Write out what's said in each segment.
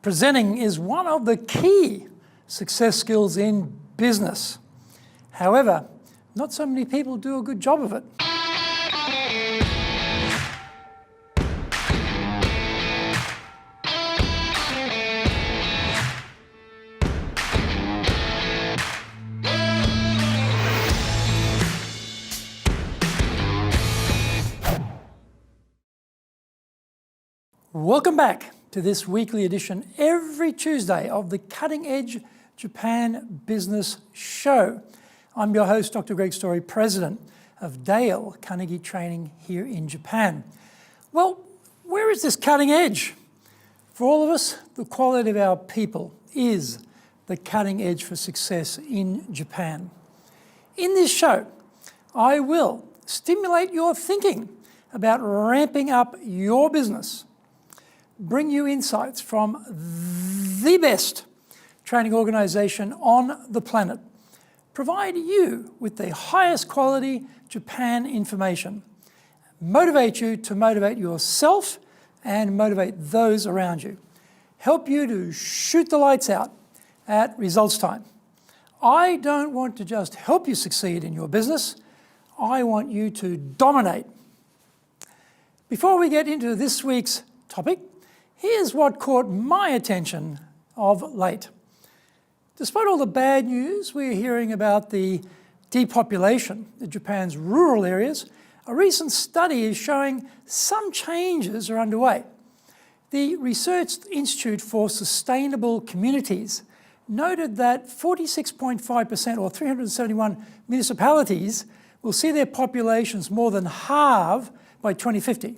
Presenting is one of the key success skills in business. However, not so many people do a good job of it. Welcome back to this weekly edition every Tuesday of the Cutting Edge Japan Business Show. I'm your host, Dr. Greg Story, President of Dale Carnegie Training here in Japan. Well, where is this cutting edge? For all of us, the quality of our people is the cutting edge for success in Japan. In this show, I will stimulate your thinking about ramping up your business, bring you insights from the best training organization on the planet, provide you with the highest quality Japan information, motivate you to motivate yourself and motivate those around you, help you to shoot the lights out at results time. I don't want to just help you succeed in your business, I want you to dominate. Before we get into this week's topic, here's what caught my attention of late. Despite all the bad news we're hearing about the depopulation of Japan's rural areas, a recent study is showing some changes are underway. The Research Institute for Sustainable Communities noted that 46.5% or 371 municipalities will see their populations more than halve by 2050.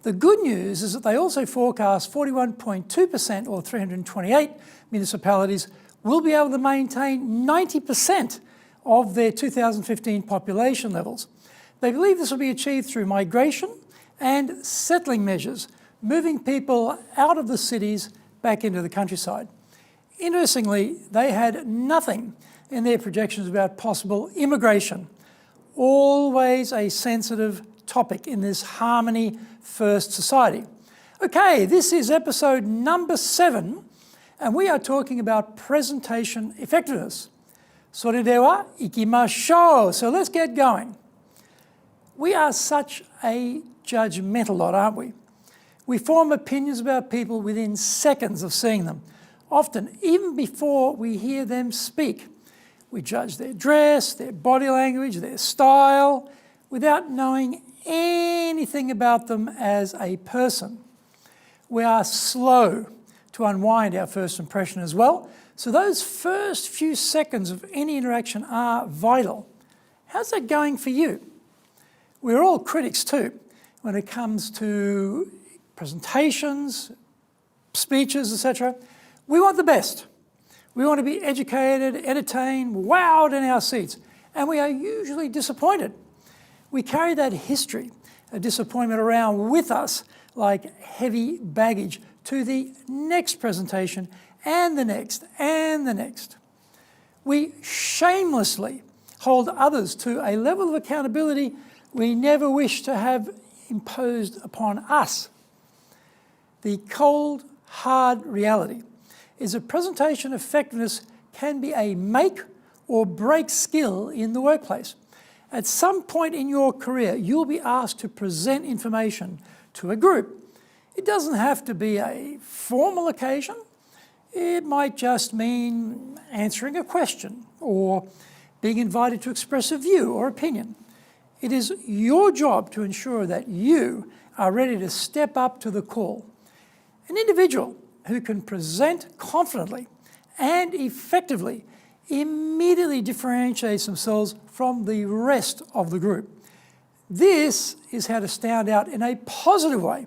The good news is that they also forecast 41.2% or 328 municipalities will be able to maintain 90% of their 2015 population levels. They believe this will be achieved through migration and settling measures, moving people out of the cities back into the countryside. Interestingly, they had nothing in their projections about possible immigration, always a sensitive topic in this Harmony First society. Okay, this is episode number 7, and we are talking about presentation effectiveness. それでは行きましょう. So let's get going. We are such a judgmental lot, aren't we? We form opinions about people within seconds of seeing them, often even before we hear them speak. We judge their dress, their body language, their style, without knowing anything about them as a person. We are slow to unwind our first impression as well, so those first few seconds of any interaction are vital. How's that going for you? We're all critics too when it comes to presentations, speeches, etc. We want the best. We want to be educated, entertained, wowed in our seats, and we are usually disappointed. We carry that history of disappointment around with us like heavy baggage to the next presentation and the next and the next. We shamelessly hold others to a level of accountability we never wish to have imposed upon us. The cold, hard reality is that presentation effectiveness can be a make or break skill in the workplace. At some point in your career, you'll be asked to present information to a group. It doesn't have to be a formal occasion. It might just mean answering a question or being invited to express a view or opinion. It is your job to ensure that you are ready to step up to the call. An individual who can present confidently and effectively immediately differentiates themselves from the rest of the group. This is how to stand out in a positive way,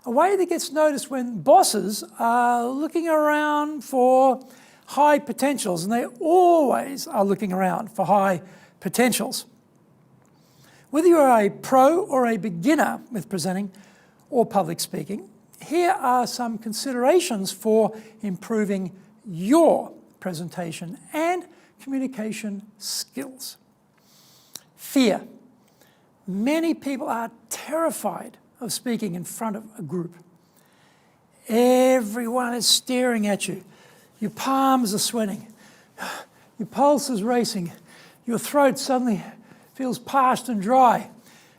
a way that gets noticed when bosses are looking around for high potentials, and they always are looking around for high potentials. Whether you are a pro or a beginner with presenting or public speaking, here are some considerations for improving your presentation and communication skills. Fear. Many people are terrified of speaking in front of a group. Everyone is staring at you. Your palms are sweating. Your pulse is racing. Your throat suddenly feels parched and dry.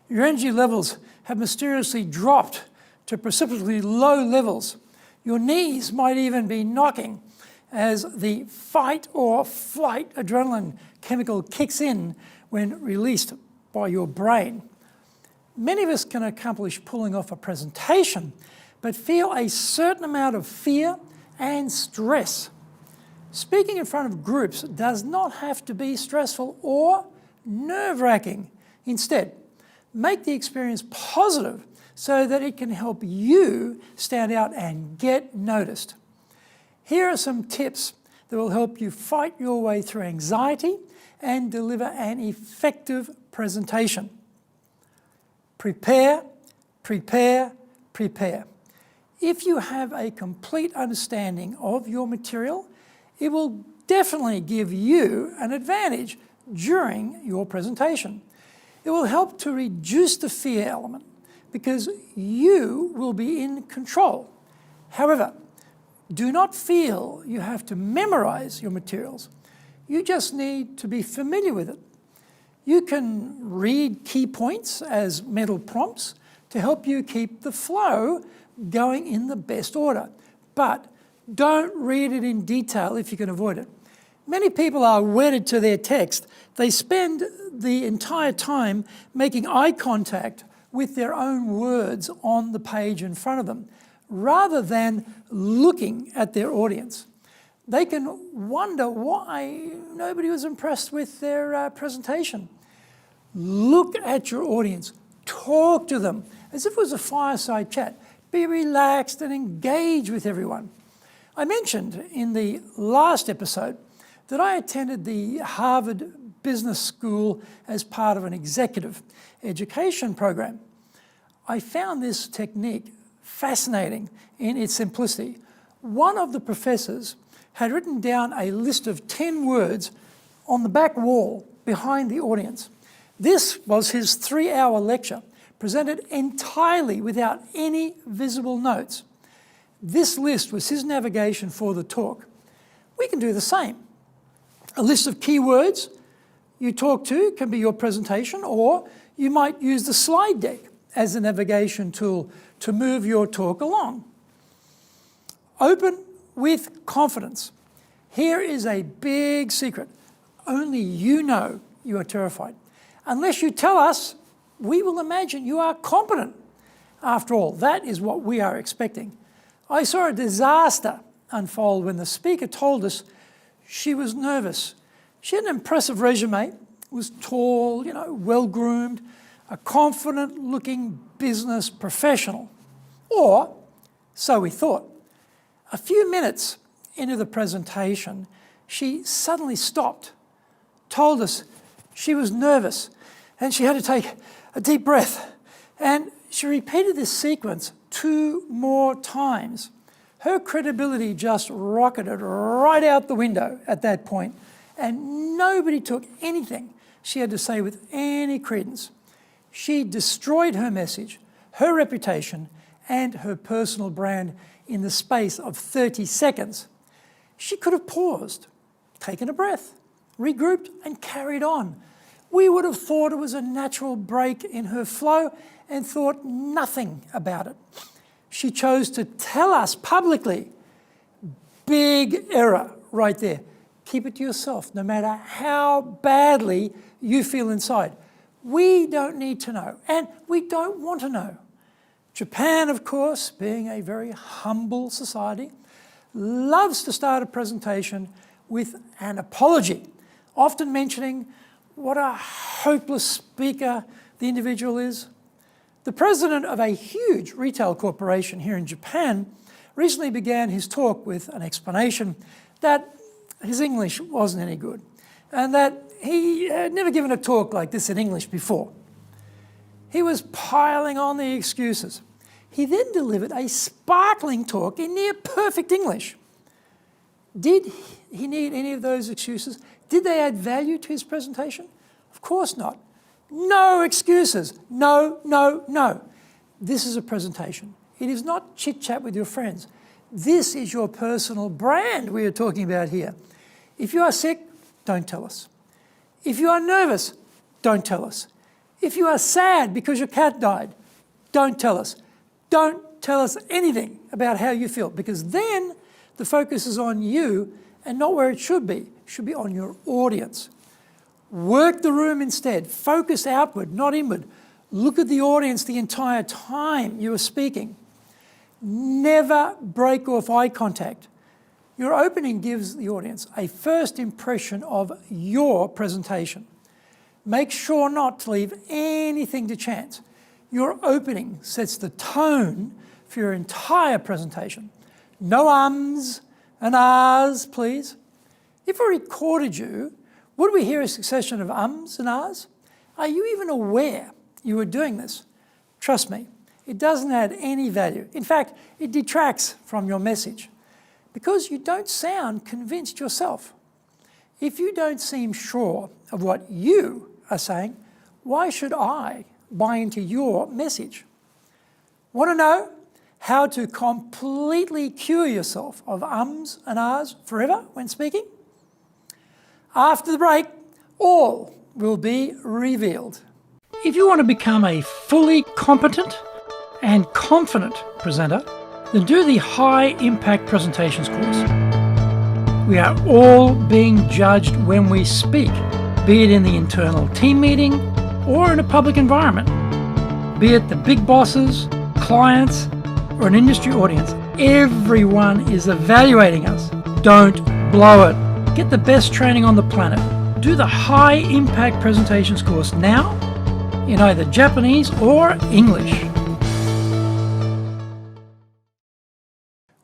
Your energy levels have mysteriously dropped to precipitously low levels. Your knees might even be knocking as the fight or flight adrenaline chemical kicks in when released by your brain. Many of us can accomplish pulling off a presentation, but feel a certain amount of fear and stress. Speaking in front of groups does not have to be stressful or nerve-wracking. Instead, make the experience positive so that it can help you stand out and get noticed. Here are some tips that will help you fight your way through anxiety and deliver an effective presentation. Prepare, prepare, prepare. If you have a complete understanding of your material, it will definitely give you an advantage during your presentation. It will help to reduce the fear element because you will be in control. However, do not feel you have to memorize your materials. You just need to be familiar with it. You can read key points as mental prompts to help you keep the flow going in the best order. But don't read it in detail if you can avoid it. Many people are wedded to their text. They spend the entire time making eye contact with their own words on the page in front of them, rather than looking at their audience. They can wonder why nobody was impressed with their presentation. Look at your audience. Talk to them as if it was a fireside chat. Be relaxed and engage with everyone. I mentioned in the last episode that I attended the Harvard Business School as part of an executive education program. I found this technique fascinating in its simplicity. One of the professors had written down a list of 10 words on the back wall behind the audience. This was his 3-hour lecture, presented entirely without any visible notes. This list was his navigation for the talk. We can do the same. A list of keywords you talk to can be your presentation, or you might use the slide deck as a navigation tool to move your talk along. Open with confidence. Here is a big secret. Only you know you are terrified. Unless you tell us, we will imagine you are competent. After all, that is what we are expecting. I saw a disaster unfold when the speaker told us she was nervous. She had an impressive resume, was tall, well-groomed, a confident-looking business professional. Or so we thought. A few minutes into the presentation, she suddenly stopped, told us she was nervous, and she had to take a deep breath. And she repeated this sequence 2 more times. Her credibility just rocketed right out the window at that point, and nobody took anything she had to say with any credence. She destroyed her message, her reputation, and her personal brand in the space of 30 seconds. She could have paused, taken a breath, regrouped, and carried on. We would have thought it was a natural break in her flow and thought nothing about it. She chose to tell us publicly. Big error right there. Keep it to yourself, no matter how badly you feel inside. We don't need to know, and we don't want to know. Japan, of course, being a very humble society, loves to start a presentation with an apology, often mentioning what a hopeless speaker the individual is. The president of a huge retail corporation here in Japan recently began his talk with an explanation that his English wasn't any good and that he had never given a talk like this in English before. He was piling on the excuses. He then delivered a sparkling talk in near perfect English. Did he need any of those excuses? Did they add value to his presentation? Of course not. No excuses. No, no, no. This is a presentation. It is not chit-chat with your friends. This is your personal brand we are talking about here. If you are sick, don't tell us. If you are nervous, don't tell us. If you are sad because your cat died, don't tell us. Don't tell us anything about how you feel, because then the focus is on you and not where it should be. It should be on your audience. Work the room instead. Focus outward, not inward. Look at the audience the entire time you are speaking. Never break off eye contact. Your opening gives the audience a first impression of your presentation. Make sure not to leave anything to chance. Your opening sets the tone for your entire presentation. No ums and ahs, please. If we recorded you, would we hear a succession of ums and ahs? Are you even aware you were doing this? Trust me, it doesn't add any value. In fact, it detracts from your message because you don't sound convinced yourself. If you don't seem sure of what you are saying, why should I buy into your message? Want to know how to completely cure yourself of ums and ahs forever when speaking? After the break, all will be revealed. If you want to become a fully competent and confident presenter, then do the High Impact Presentations course. We are all being judged when we speak, be it in the internal team meeting or in a public environment. Be it the big bosses, clients, or an industry audience, everyone is evaluating us. Don't blow it. Get the best training on the planet. Do the High Impact Presentations course now in either Japanese or English.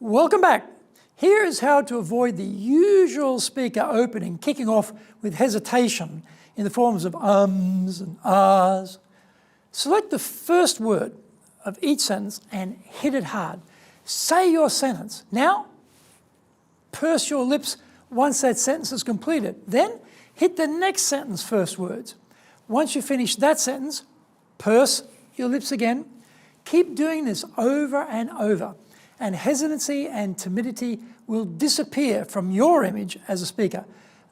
Welcome back. Here is how to avoid the usual speaker opening, kicking off with hesitation in the forms of ums and ahs. Select the first word of each sentence and hit it hard. Say your sentence. Now, purse your lips once that sentence is completed. Then, hit the next sentence first words. Once you finish that sentence, purse your lips again. Keep doing this over and over, and hesitancy and timidity will disappear from your image as a speaker.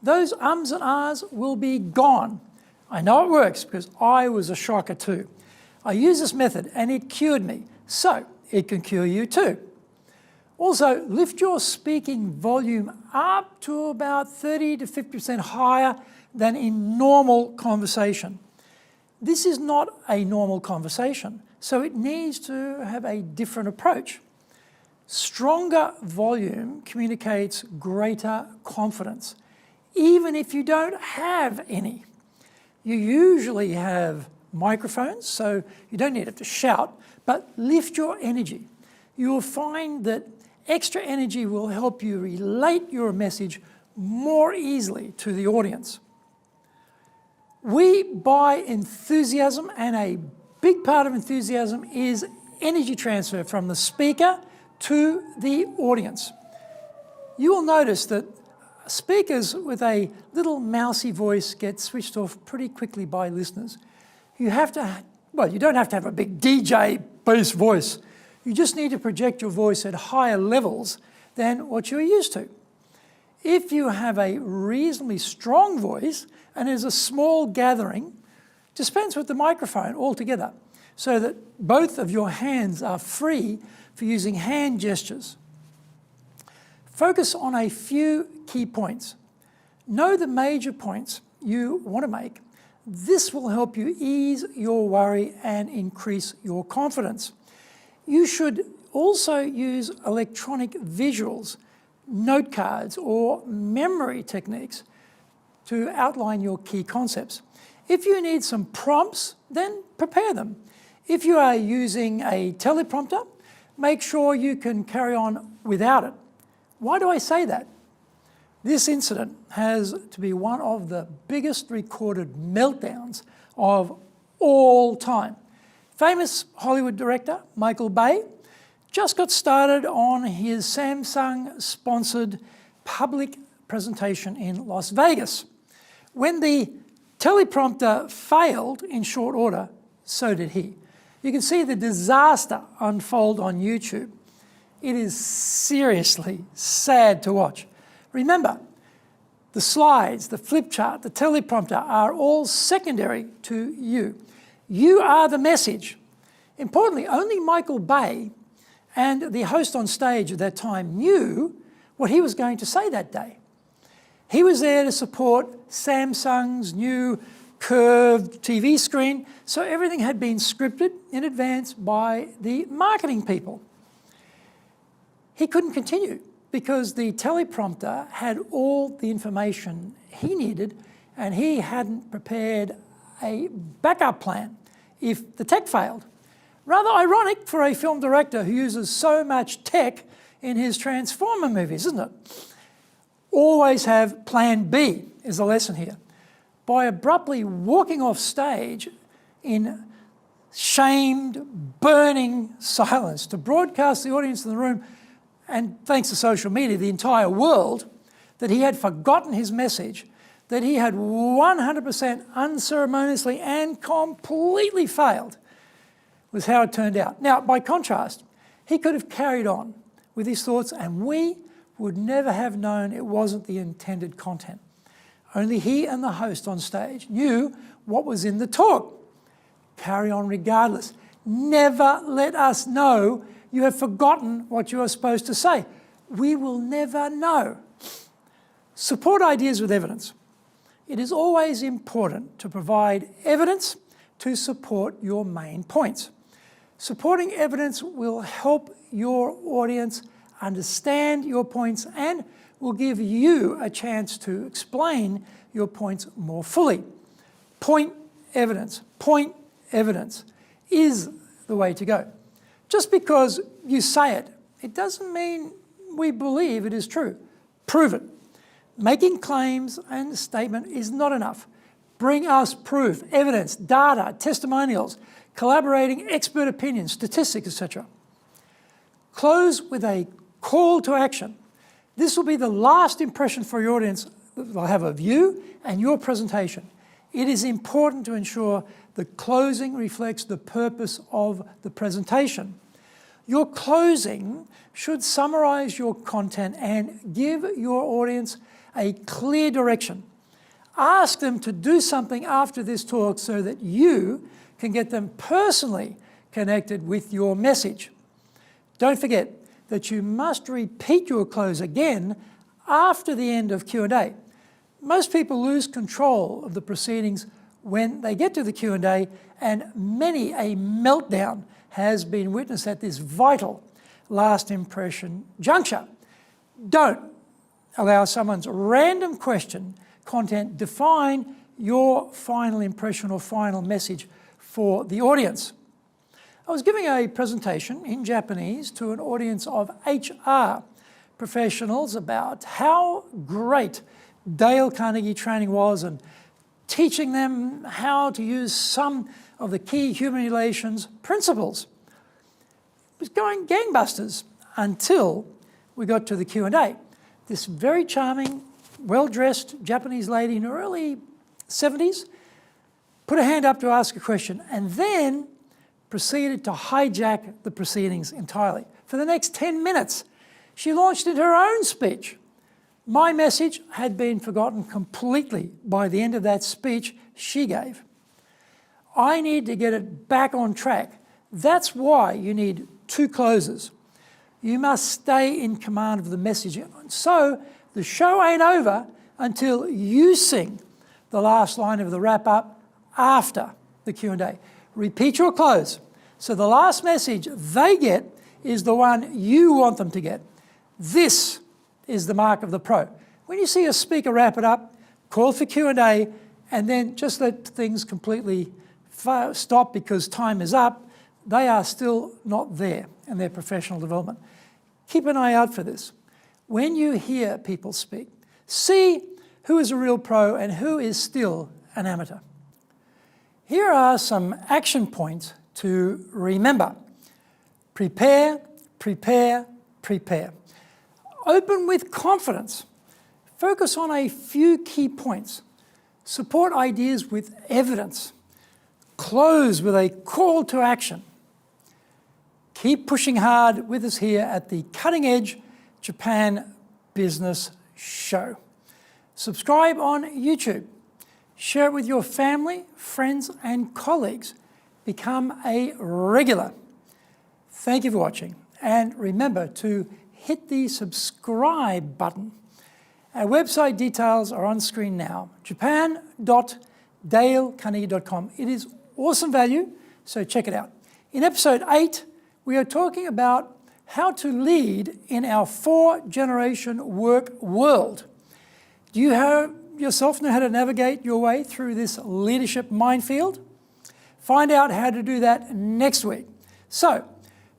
Those ums and ahs will be gone. I know it works because I was a shocker too. I used this method and it cured me, so it can cure you too. Also, lift your speaking volume up to about 30 to 50% higher than in normal conversation. This is not a normal conversation, so it needs to have a different approach. Stronger volume communicates greater confidence, even if you don't have any. You usually have microphones, so you don't need it to shout, but lift your energy. You will find that extra energy will help you relate your message more easily to the audience. We buy enthusiasm, and a big part of enthusiasm is energy transfer from the speaker to the audience. You will notice that speakers with a little mousy voice get switched off pretty quickly by listeners. You don't have to have a big DJ bass voice. You just need to project your voice at higher levels than what you're used to. If you have a reasonably strong voice and there's a small gathering, dispense with the microphone altogether so that both of your hands are free for using hand gestures. Focus on a few key points. Know the major points you want to make. This will help you ease your worry and increase your confidence. You should also use electronic visuals, note cards, or memory techniques to outline your key concepts. If you need some prompts, then prepare them. If you are using a teleprompter, make sure you can carry on without it. Why do I say that? This incident has to be one of the biggest recorded meltdowns of all time. Famous Hollywood director Michael Bay just got started on his Samsung-sponsored public presentation in Las Vegas. When the teleprompter failed in short order, so did he. You can see the disaster unfold on YouTube. It is seriously sad to watch. Remember, the slides, the flip chart, the teleprompter are all secondary to you. You are the message. Importantly, only Michael Bay and the host on stage at that time knew what he was going to say that day. He was there to support Samsung's new curved TV screen, so everything had been scripted in advance by the marketing people. He couldn't continue because the teleprompter had all the information he needed and he hadn't prepared a backup plan if the tech failed. Rather ironic for a film director who uses so much tech in his Transformer movies, isn't it? Always have plan B is the lesson here. By abruptly walking off stage in shamed, burning silence to broadcast the audience in the room, and thanks to social media, the entire world, that he had forgotten his message, that he had 100% unceremoniously and completely failed, was how it turned out. Now, by contrast, he could have carried on with his thoughts and we would never have known it wasn't the intended content. Only he and the host on stage knew what was in the talk. Carry on regardless. Never let us know you have forgotten what you are supposed to say. We will never know. Support ideas with evidence. It is always important to provide evidence to support your main points. Supporting evidence will help your audience understand your points and will give you a chance to explain your points more fully. Point evidence is the way to go. Just because you say it, it doesn't mean we believe it is true. Prove it. Making claims and statement is not enough. Bring us proof, evidence, data, testimonials, collaborating expert opinions, statistics, etc. Close with a call to action. This will be the last impression for your audience they'll have of you and your presentation. It is important to ensure the closing reflects the purpose of the presentation. Your closing should summarize your content and give your audience a clear direction. Ask them to do something after this talk so that you can get them personally connected with your message. Don't forget that you must repeat your close again after the end of Q&A. Most people lose control of the proceedings when they get to the Q&A, and many a meltdown has been witnessed at this vital last impression juncture. Don't allow someone's random question content define your final impression or final message for the audience. I was giving a presentation in Japanese to an audience of HR professionals about how great Dale Carnegie training was and teaching them how to use some of the key human relations principles. It was going gangbusters until we got to the Q&A. This very charming, well-dressed Japanese lady in her early 70s put her hand up to ask a question and then proceeded to hijack the proceedings entirely. For the next 10 minutes, she launched into her own speech. My message had been forgotten completely by the end of that speech she gave. I need to get it back on track. That's why you need two closes. You must stay in command of the message. So the show ain't over until you sing the last line of the wrap-up after the Q&A. Repeat your close. So the last message they get is the one you want them to get. This is the mark of the pro. When you see a speaker wrap it up, call for Q&A, and then just let things completely stop because time is up, they are still not there in their professional development. Keep an eye out for this. When you hear people speak, see who is a real pro and who is still an amateur. Here are some action points to remember. Prepare, prepare, prepare. Open with confidence. Focus on a few key points. Support ideas with evidence. Close with a call to action. Keep pushing hard with us here at the Cutting Edge Japan Business Show. Subscribe on YouTube. Share it with your family, friends, and colleagues. Become a regular. Thank you for watching. And remember to hit the subscribe button. Our website details are on screen now, japan.dalecarnegie.com. It is awesome value, so check it out. In episode 8, we are talking about how to lead in our 4-generation work world. Do you yourself know how to navigate your way through this leadership minefield? Find out how to do that next week. So,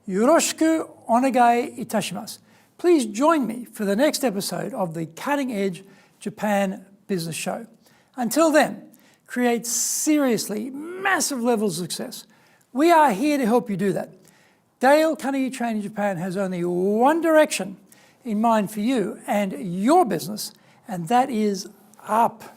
yoroshiku onegai itashimasu. Please join me for the next episode of the Cutting Edge Japan Business Show. Until then, create seriously massive levels of success. We are here to help you do that. Dale Carnegie Training Japan has only one direction in mind for you and your business, and that is up.